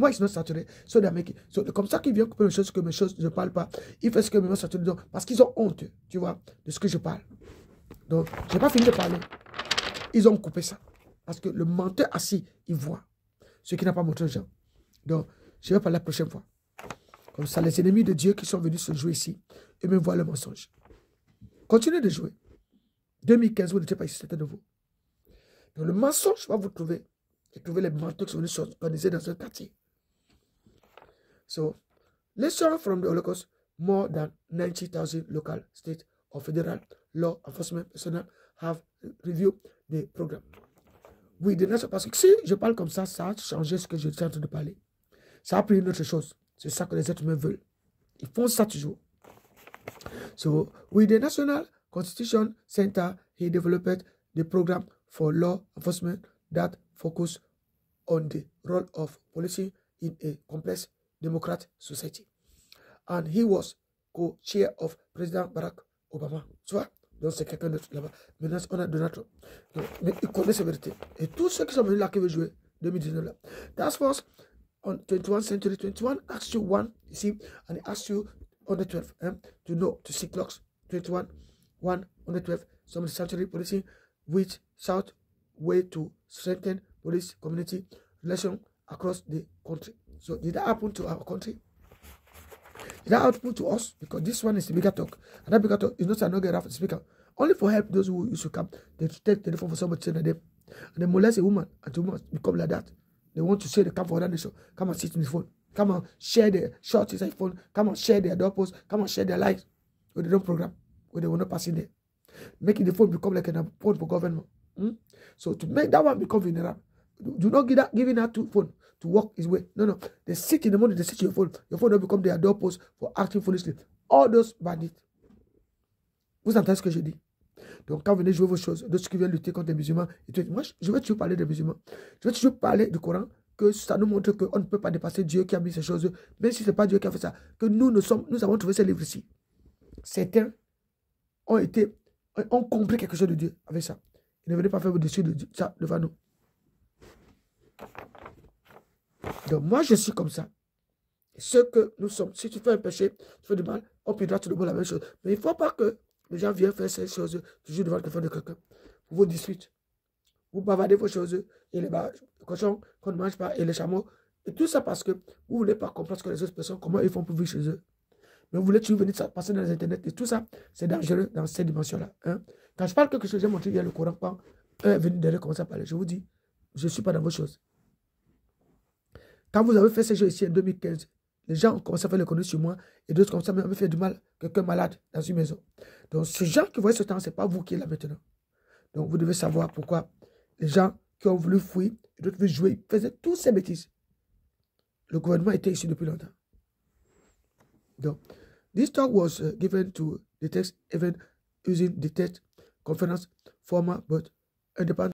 Moi, it's not saturé. So they make it. So, comme ça qu'ils viennent couper mes choses, je ne parle pas. Ils font ce que mes choses saturées. Parce qu'ils ont honte, tu vois, de ce que je parle. Donc, je n'ai pas fini de parler. Ils ont coupé ça. Parce que le menteur assis, il voit ce qui n'a pas montré aux gens. Donc, je vais parler la prochaine fois. Comme ça, les ennemis de Dieu qui sont venus se jouer ici, eux me voient le mensonge. Continuez de jouer. 2015, vous n'étiez pas ici, c'était nouveau. Donc, le mensonge va vous trouver. Et trouver les menteurs qui sont venus s'organiser dans un quartier. So, lesson from the Holocaust, more than 90,000 local, state, or federal law enforcement personnel have reviewed the program. Oui, parce que si je parle comme ça a changé ce que je suis en train de parler. Ça a pris une autre chose. C'est ça que les êtres humains veulent. Ils font ça toujours. So, with the National Constitution Center, he developed the program for law enforcement that focus on the role of policing in a complex democratic society. And he was co-chair of President Barack Obama. Tu vois? Donc c'est quelqu'un d'autre là-bas. Maintenant, on a Donald Trump. Donc, mais il connaît sa vérité. Et tous ceux qui sont venus là qui veulent jouer 2019 là. Task Force on 21st Century 21 asks you one, you see, and it asks you on the 12th to know, to seek locks 21, 1 on the 12th, some century policing which sought way to strengthen police community relation across the country. So did that happen to our country? Did that happen to us? Because this one is the bigger talk. And that bigger talk is not a get off the speaker. Only for help those who used to come. They take the telephone for somebody to send them. And they molest a woman and the woman become like that. They want to share the camp for another nation. Come and sit in the phone. Come and share their shots inside the phone. Come and share their doorposts. Come and share their lives. With their own program. Where they will not pass in there. Making the phone become like a phone for government. So to make that one become vulnerable. Do not giving that to phone to work his way. No. They sit in the morning, they sit in your phone. Your phone will become their doorpost for acting foolishly. All those bandits. Vous entendez ce que je dis? Donc, quand vous venez jouer vos choses, d'autres qui viennent lutter contre les musulmans, moi, je vais toujours parler des musulmans. Je vais toujours parler du Coran, que ça nous montre qu'on ne peut pas dépasser Dieu qui a mis ces choses, même si ce n'est pas Dieu qui a fait ça, que nous avons trouvé ces livres ici. Certains ont compris quelque chose de Dieu avec ça. Ils ne venaient pas faire au-dessus de ça devant nous. Donc, moi, je suis comme ça. Ce que nous sommes, si tu fais un péché, tu fais du mal, on peut tout le monde la même chose. Mais il ne faut pas que les gens viennent faire ces choses toujours devant le téléphone de quelqu'un. Vous vous disputez. Vous bavardez vos choses, et les cochons qu'on ne mange pas, et les chameaux. Et tout ça parce que vous ne voulez pas comprendre ce que les autres personnes, comment ils font pour vivre chez eux. Mais vous voulez toujours venir passer dans les internets. Et tout ça, c'est dangereux dans cette dimension-là. Quand je parle quelque chose, j'ai montré via le Coran, quand un est venu derrière commencer à parler, je vous dis, je ne suis pas dans vos choses. Quand vous avez fait ces jeux ici en 2015, les gens ont commencé à faire l'économie sur moi et d'autres comme ça m'avaient fait du mal, quelqu'un malade dans une maison. Donc, ce gens qui voient ce temps, ce n'est pas vous qui êtes là maintenant. Donc, vous devez savoir pourquoi les gens qui ont voulu fuir et d'autres voulu jouer, ils faisaient toutes ces bêtises. Le gouvernement était ici depuis longtemps. Donc, this talk was given to the text event using the text conference format but independent.